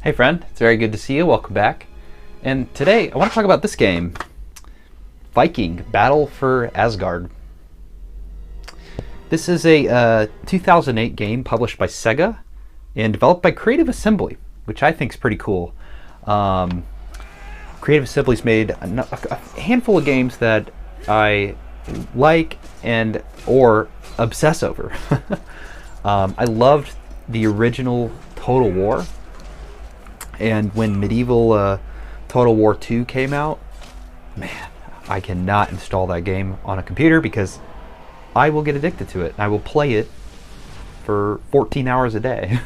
Hey friend, it's very good to see you. Welcome back. And today I want to talk about this game, Viking, Battle for Asgard. This is a 2008 game published by Sega and developed by Creative Assembly, which I think is pretty cool. Creative Assembly's made a handful of games that I like and or obsess over. I loved the original Total War. And when medieval Total War 2 came out, man, I cannot install that game on a computer because I will get addicted to it. I will play it for 14 hours a day.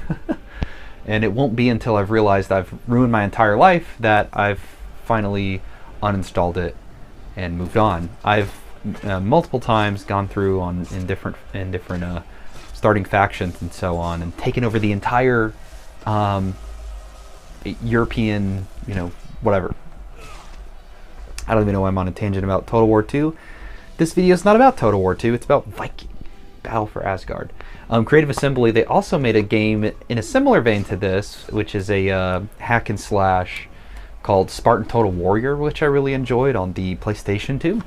And it won't be until I've realized I've ruined my entire life that I've finally uninstalled it and moved on. I've multiple times gone through in different starting factions and so on, and taken over the entire European, whatever. I don't even know why I'm on a tangent about Total War 2. This video is not about Total War 2, it's about Viking, Battle for Asgard. Creative Assembly, they also made a game in a similar vein to this, which is a hack and slash called Spartan Total Warrior, which I really enjoyed on the PlayStation 2.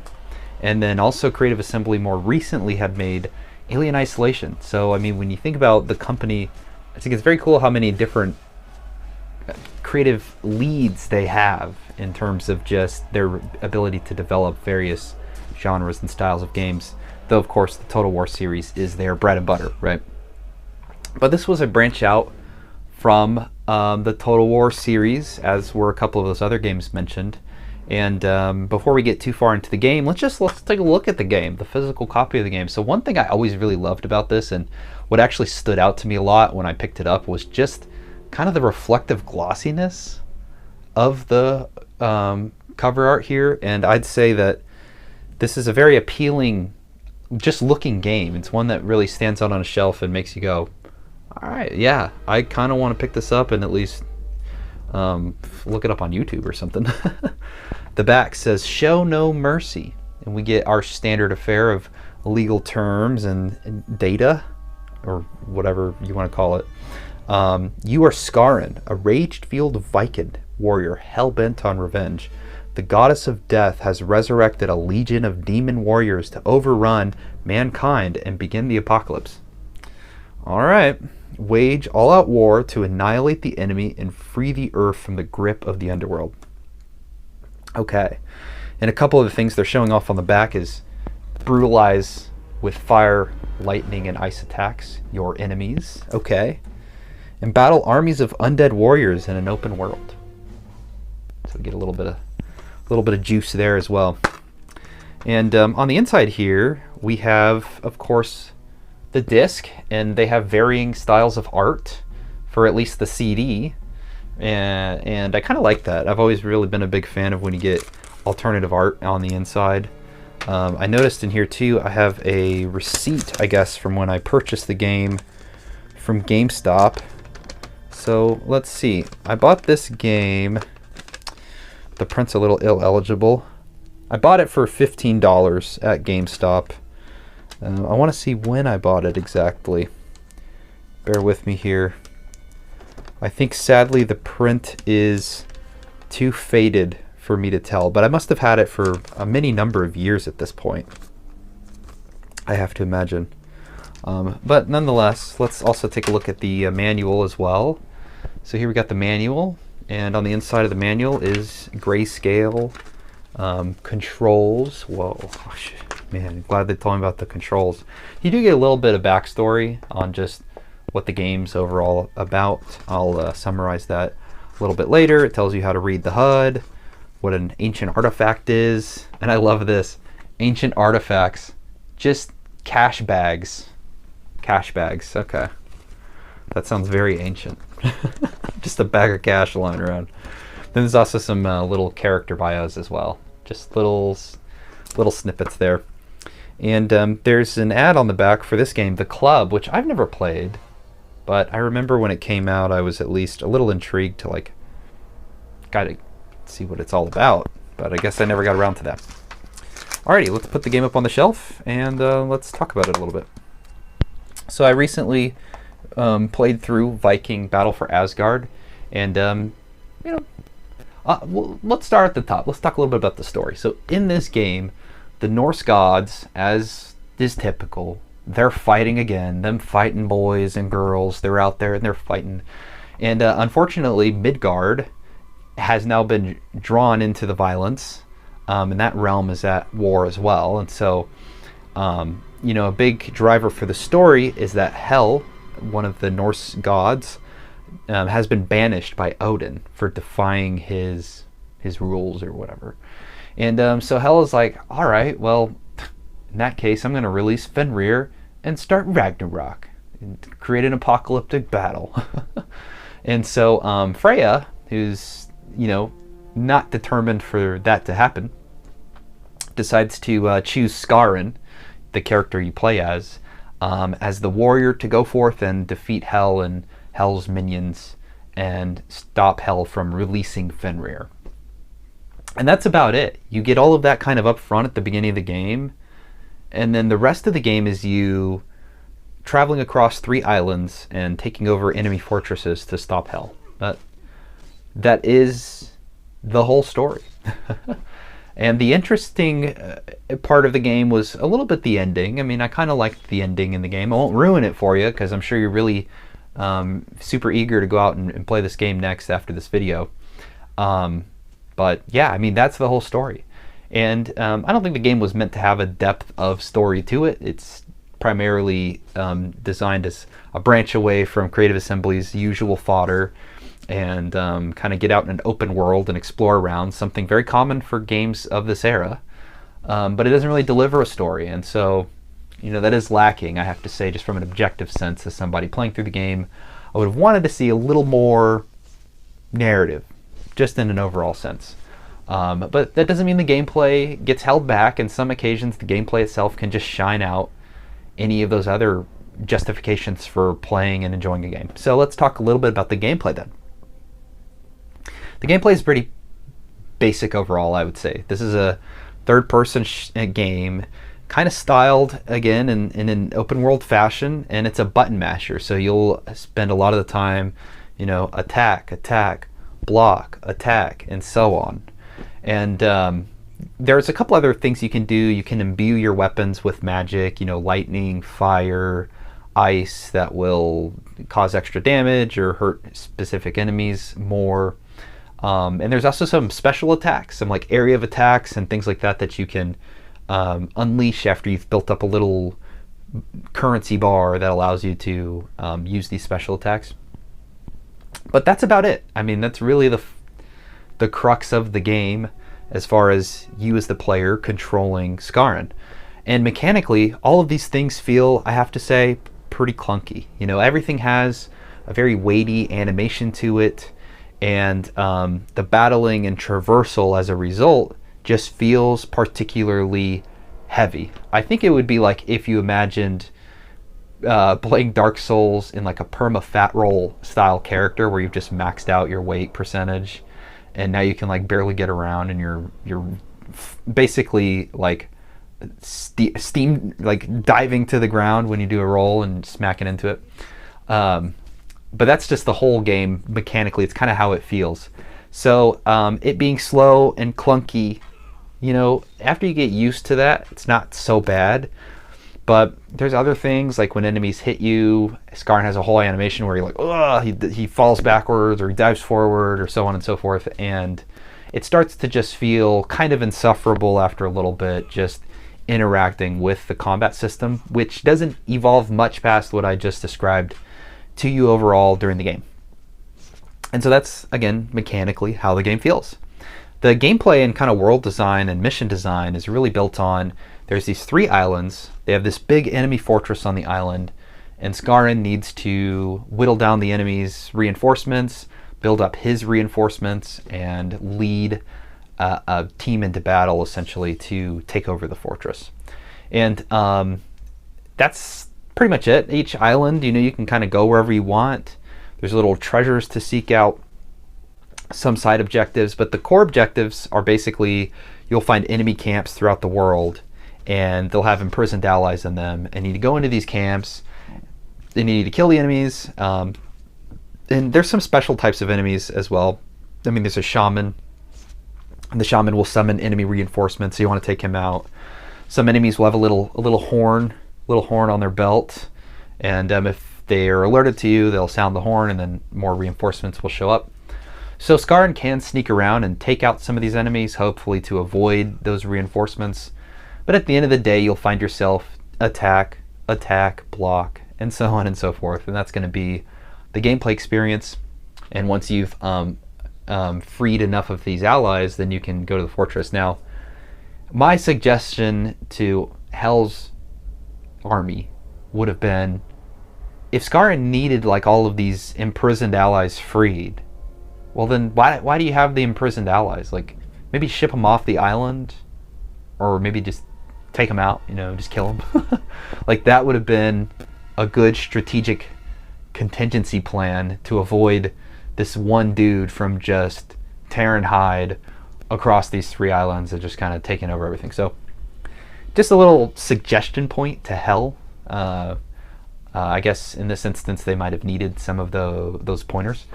And then also Creative Assembly more recently had made Alien Isolation. So, I mean, when you think about the company, I think it's very cool how many different creative leads they have in terms of just their ability to develop various genres and styles of games, though of course the Total War series is their bread and butter, right? But this was a branch out from the Total War series, as were a couple of those other games mentioned. And before we get too far into the game, let's take a look at the game, the physical copy of the game. So one thing I always really loved about this, and what actually stood out to me a lot when I picked it up, was just kind of the reflective glossiness of the cover art here. And I'd say that this is a very appealing, just looking game. It's one that really stands out on a shelf and makes you go, all right, yeah, I kind of want to pick this up and at least look it up on YouTube or something. The back says "Show no mercy," and we get our standard affair of legal terms and data, or whatever you want to call it. You are Skarin, a rage-fueled Viking warrior hell-bent on revenge. The goddess of death has resurrected a legion of demon warriors to overrun mankind and begin the apocalypse. Alright. Wage all-out war to annihilate the enemy and free the earth from the grip of the underworld. Okay. And a couple of the things they're showing off on the back is brutalize with fire, lightning, and ice attacks your enemies. Okay. And battle armies of undead warriors in an open world. So we get a little bit of juice there as well. And on the inside here, we have, of course, the disc, and they have varying styles of art for at least the CD. And I kind of like that. I've always really been a big fan of when you get alternative art on the inside. I noticed in here too, I have a receipt, I guess, from when I purchased the game from GameStop. So let's see. I bought this game. The print's a little illegible. I bought it for $15 at GameStop. I want to see when I bought it exactly. Bear with me here. I think sadly the print is too faded for me to tell, but I must have had it for a many number of years at this point, I have to imagine. But nonetheless, let's also take a look at the manual as well. So here we got the manual, and on the inside of the manual is grayscale controls. Whoa, oh, man, glad they told me about the controls. You do get a little bit of backstory on just what the game's overall about. I'll summarize that a little bit later. It tells you how to read the HUD, what an ancient artifact is, and I love this. Ancient artifacts, just cash bags. Cash bags, okay. That sounds very ancient. Just a bag of cash lying around. Then there's also some little character bios as well. Just little snippets there. And there's an ad on the back for this game, The Club, which I've never played. But I remember when it came out, I was at least a little intrigued to gotta see what it's all about. But I guess I never got around to that. Alrighty, let's put the game up on the shelf and let's talk about it a little bit. So I recently played through Viking Battle for Asgard, And you know, well, let's start at the top. Let's talk a little bit about the story. So in this game, the Norse gods, as is typical, they're fighting again. Them fighting boys and girls. They're out there and they're fighting. And unfortunately, Midgard has now been drawn into the violence, and that realm is at war as well. And so, you know, a big driver for the story is that Hel, one of the Norse gods, has been banished by Odin for defying his rules or whatever. And so Hel is like, all right, well, in that case, I'm going to release Fenrir and start Ragnarok and create an apocalyptic battle. And so Freya, who's, you know, not determined for that to happen, decides to choose Skarin, the character you play as the warrior to go forth and defeat Hel and Hel's minions and stop Hel from releasing Fenrir. And that's about it. You get all of that kind of up front at the beginning of the game, and then the rest of the game is you traveling across 3 islands and taking over enemy fortresses to stop Hel. But that is the whole story. And the interesting part of the game was a little bit the ending. I mean, I kind of liked the ending in the game. I won't ruin it for you because I'm sure you're really super eager to go out and play this game next after this video. But yeah, I mean, that's the whole story. And I don't think the game was meant to have a depth of story to it. It's primarily designed as a branch away from Creative Assembly's usual fodder and kind of get out in an open world and explore around, something very common for games of this era. But it doesn't really deliver a story. And so, you know, that is lacking, I have to say, just from an objective sense as somebody playing through the game. I would have wanted to see a little more narrative, just in an overall sense. But that doesn't mean the gameplay gets held back. In some occasions, the gameplay itself can just shine out any of those other justifications for playing and enjoying a game. So let's talk a little bit about the gameplay then. The gameplay is pretty basic overall, I would say. This is a third-person game, kind of styled, again, in an open-world fashion, and it's a button masher. So you'll spend a lot of the time, you know, attack, attack, block, attack, and so on. And there's a couple other things you can do. You can imbue your weapons with magic, you know, lightning, fire, ice that will cause extra damage or hurt specific enemies more. And there's also some special attacks, some like area of attacks and things like that that you can unleash after you've built up a little currency bar that allows you to use these special attacks. But that's about it. I mean, that's really the crux of the game as far as you as the player controlling Skarin. And mechanically, all of these things feel, I have to say, pretty clunky. You know, everything has a very weighty animation to it, and the battling and traversal as a result just feels particularly heavy. I think it would be like if you imagined playing Dark Souls in like a perma-fat roll style character where you've just maxed out your weight percentage and now you can like barely get around and you're basically like steam like diving to the ground when you do a roll and smacking into it. But that's just the whole game mechanically. It's kind of how it feels. So it being slow and clunky, you know, after you get used to that, it's not so bad. But there's other things, like when enemies hit you, Skarin has a whole animation where you're like, ugh, he falls backwards or he dives forward or so on and so forth. And it starts to just feel kind of insufferable after a little bit, just interacting with the combat system, which doesn't evolve much past what I just described to you overall during the game. And so that's, again, mechanically how the game feels. The gameplay and kind of world design and mission design is really built on, there's these 3 islands. They have this big enemy fortress on the island, and Skarin needs to whittle down the enemy's reinforcements, build up his reinforcements, and lead a team into battle, essentially, to take over the fortress. And that's pretty much it. Each island, you know, you can kind of go wherever you want. There's little treasures to seek out, some side objectives, but the core objectives are basically you'll find enemy camps throughout the world, and they'll have imprisoned allies in them, and you need to go into these camps, and you need to kill the enemies, And there's some special types of enemies as well. I mean, there's a shaman, and the shaman will summon enemy reinforcements, so you want to take him out. Some enemies will have a little horn on their belt, and if they are alerted to you, they'll sound the horn, and then more reinforcements will show up. So Skarn can sneak around and take out some of these enemies, hopefully to avoid those reinforcements. But at the end of the day, you'll find yourself attack, block, and so on and so forth, and that's going to be the gameplay experience. And once you've freed enough of these allies, then you can go to the fortress. Now, my suggestion to Hell's army would have been, if Skarn needed like all of these imprisoned allies freed, well then why do you have the imprisoned allies? Like, maybe ship them off the island, or maybe just take them out, just kill them. Like, that would have been a good strategic contingency plan to avoid this one dude from just tearing hide across these 3 islands and just kind of taking over everything. So just a little suggestion point to Hell. I guess in this instance they might have needed some of those pointers.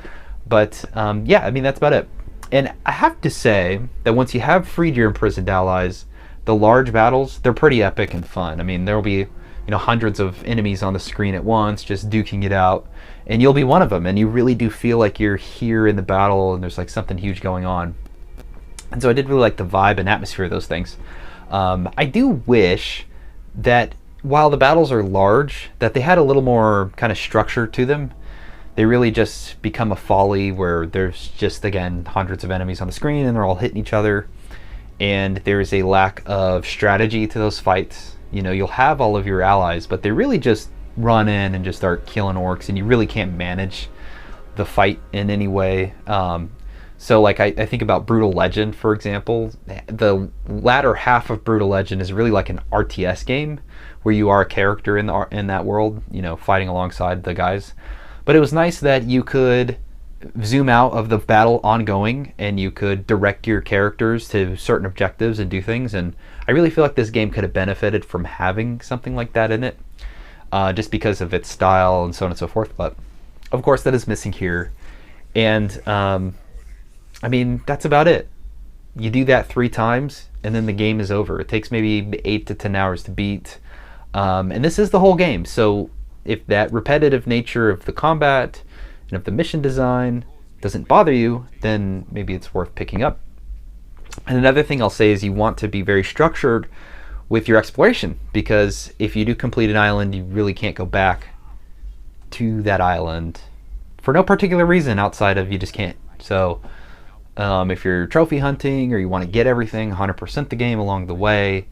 But yeah, I mean, that's about it. And I have to say that once you have freed your imprisoned allies, the large battles, they're pretty epic and fun. I mean, there will be hundreds of enemies on the screen at once, just duking it out, and you'll be one of them, and you really do feel like you're here in the battle and there's like something huge going on. And so I did really like the vibe and atmosphere of those things. I do wish that while the battles are large, that they had a little more kind of structure to them. They really just become a folly where there's just, again, hundreds of enemies on the screen and they're all hitting each other, and there's a lack of strategy to those fights. You'll have all of your allies, but they really just run in and just start killing orcs, and you really can't manage the fight in any way. So like I think about Brutal Legend, for example. The latter half of Brutal Legend is really like an RTS game where you are a character in that world, fighting alongside the guys. But it was nice that you could zoom out of the battle ongoing and you could direct your characters to certain objectives and do things. And I really feel like this game could have benefited from having something like that in it, just because of its style and so on and so forth. But of course that is missing here. And I mean, that's about it. You do that 3 times and then the game is over. It takes maybe 8 to 10 hours to beat. And this is the whole game. So if that repetitive nature of the combat and if the mission design doesn't bother you, then maybe it's worth picking up. And another thing I'll say is you want to be very structured with your exploration, because if you do complete an island, you really can't go back to that island for no particular reason outside of you just can't. So if you're trophy hunting or you want to get everything 100% the game along the way,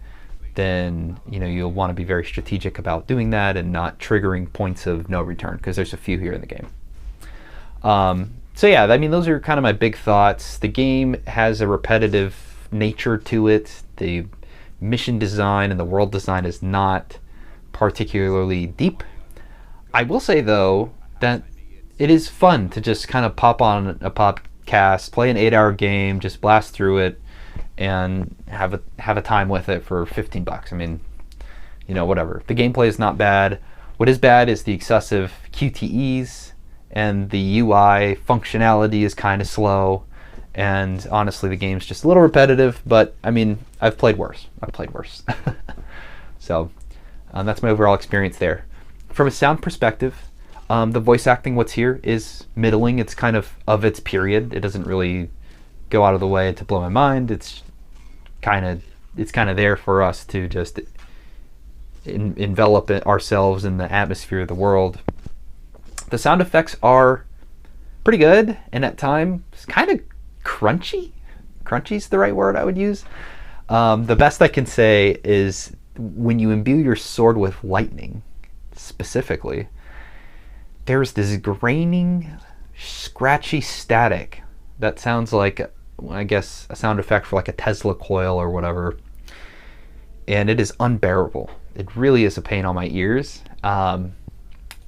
then you'll want to be very strategic about doing that and not triggering points of no return, because there's a few here in the game. So yeah, I mean, those are kind of my big thoughts. The game has a repetitive nature to it. The mission design and the world design is not particularly deep. I will say though that it is fun to just kind of pop on a podcast, play an 8-hour game, just blast through it, and have a time with it for $15. I mean, whatever. The gameplay is not bad. What is bad is the excessive QTEs, and the UI functionality is kind of slow, and honestly the game's just a little repetitive. But I mean, I've played worse. So that's my overall experience there. From a sound perspective, the voice acting what's here is middling. It's kind of its period. It doesn't really go out of the way to blow my mind. It's kind of there for us to just envelop ourselves in the atmosphere of the world. The sound effects are pretty good, and at times kind of crunchy. Crunchy's the right word I would use. The best I can say is when you imbue your sword with lightning, specifically, there's this graining, scratchy static that sounds like, I guess, a sound effect for like a Tesla coil or whatever, and it is unbearable. It really is a pain on my ears.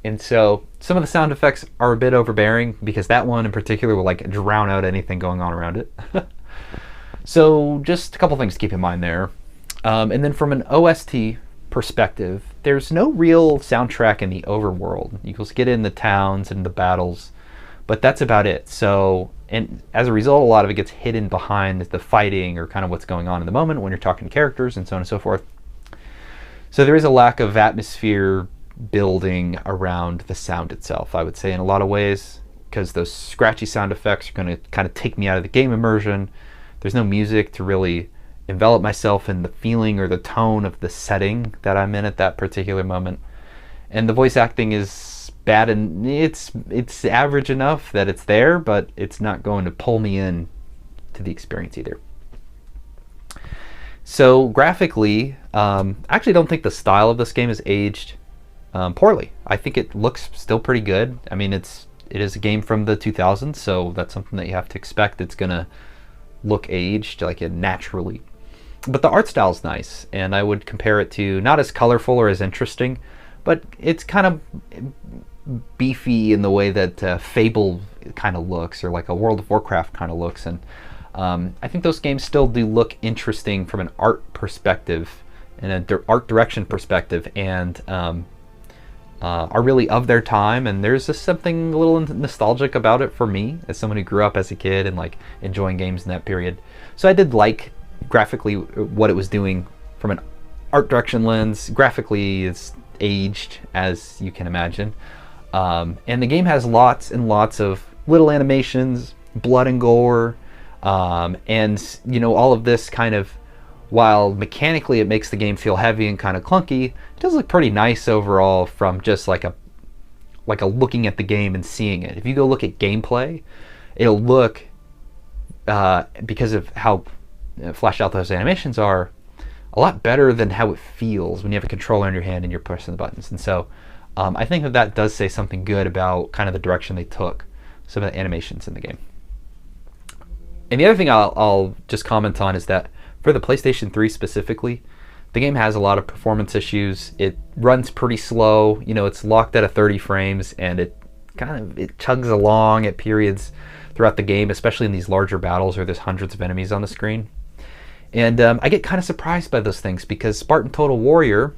And so some of the sound effects are a bit overbearing, because that one in particular will like drown out anything going on around it. So just a couple things to keep in mind there. And then from an OST perspective, there's no real soundtrack in the overworld. You can get in the towns and the battles, but that's about it. So, and as a result, a lot of it gets hidden behind the fighting or kind of what's going on in the moment when you're talking to characters and so on and so forth. So there is a lack of atmosphere building around the sound itself, I would say, in a lot of ways, because those scratchy sound effects are going to kind of take me out of the game immersion. There's no music to really envelop myself in the feeling or the tone of the setting that I'm in at that particular moment. And the voice acting is bad, and it's average enough that it's there, but it's not going to pull me in to the experience either. So graphically, I actually don't think the style of this game is aged poorly. I think it looks still pretty good. I mean, it is a game from the 2000s, so that's something that you have to expect. It's gonna look aged, like it naturally. But the art style is nice, and I would compare it to, not as colorful or as interesting, but it's kind of beefy in the way that Fable kind of looks, or like a World of Warcraft kind of looks. And I think those games still do look interesting from an art perspective and an art direction perspective, and are really of their time. And there's just something a little nostalgic about it for me as someone who grew up as a kid and like enjoying games in that period. So I did like graphically what it was doing from an art direction lens. Graphically, it's aged, as you can imagine. And the game has lots and lots of little animations, blood and gore, and you know, all of this kind of, while mechanically it makes the game feel heavy and kind of clunky, it does look pretty nice overall from just like a looking at the game and seeing it. If you go look at gameplay, it'll look, because of how flashed out those animations are, a lot better than how it feels when you have a controller in your hand and you're pressing the buttons. And so I think that does say something good about kind of the direction they took some of the animations in the game. And the other thing I'll just comment on is that for the PlayStation 3 specifically, the game has a lot of performance issues. It runs pretty slow. You know, it's locked at 30 frames, and it chugs along at periods throughout the game, especially in these larger battles where there's hundreds of enemies on the screen. And I get kind of surprised by those things, because Spartan Total Warrior,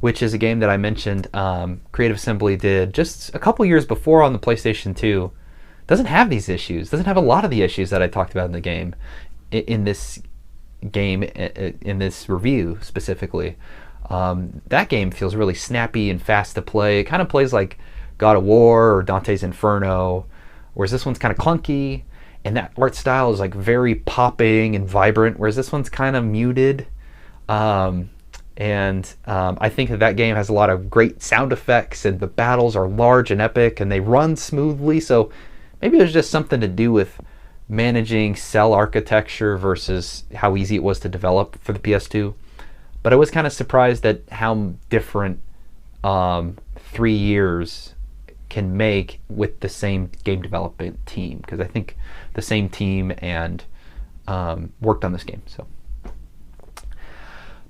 which is a game that I mentioned Creative Assembly did just a couple years before on the PlayStation 2, doesn't have these issues, doesn't have a lot of the issues that I talked about in the game, in this review specifically. That game feels really snappy and fast to play. It kind of plays like God of War or Dante's Inferno, whereas this one's kind of clunky, and that art style is like very popping and vibrant, whereas this one's kind of muted. I think that game has a lot of great sound effects, and the battles are large and epic, and they run smoothly. So maybe there's just something to do with managing cell architecture versus how easy it was to develop for the PS2. But I was kind of surprised at how different 3 years can make with the same game development team, because I think the same team and worked on this game. So,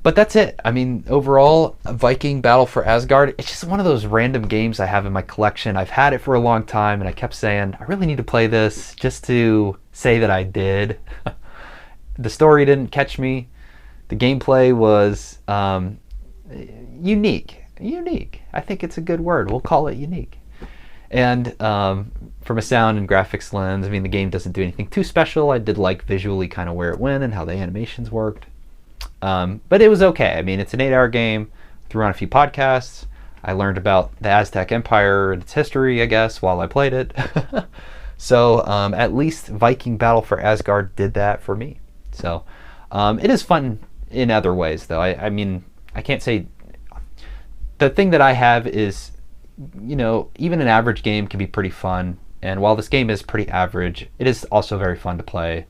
but that's it. I mean, overall, Viking Battle for Asgard, it's just one of those random games I have in my collection. I've had it for a long time, and I kept saying, I really need to play this just to say that I did. The story didn't catch me. The gameplay was unique. I think it's a good word. We'll call it unique. And from a sound and graphics lens, I mean, the game doesn't do anything too special. I did like visually kind of where it went and how the animations worked. But it was okay. I mean, it's an 8-hour game. Threw on a few podcasts. I learned about the Aztec Empire and its history, I guess, while I played it. So at least Viking Battle for Asgard did that for me. So it is fun in other ways, though. I mean, I can't say... The thing that I have is, you know, even an average game can be pretty fun. And while this game is pretty average, it is also very fun to play.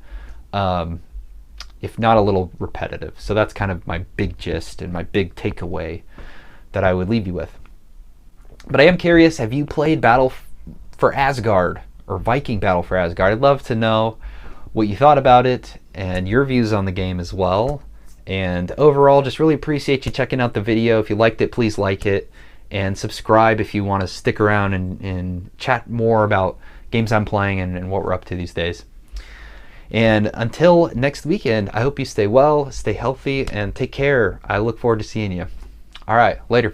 If not a little repetitive. So that's kind of my big gist and my big takeaway that I would leave you with. But I am curious, have you played Battle for Asgard or Viking Battle for Asgard? I'd love to know what you thought about it and your views on the game as well. And overall, just really appreciate you checking out the video. If you liked it, please like it, and subscribe if you want to stick around and chat more about games I'm playing and what we're up to these days. And until next weekend, I hope you stay well, stay healthy, and take care. I look forward to seeing you. All right, later.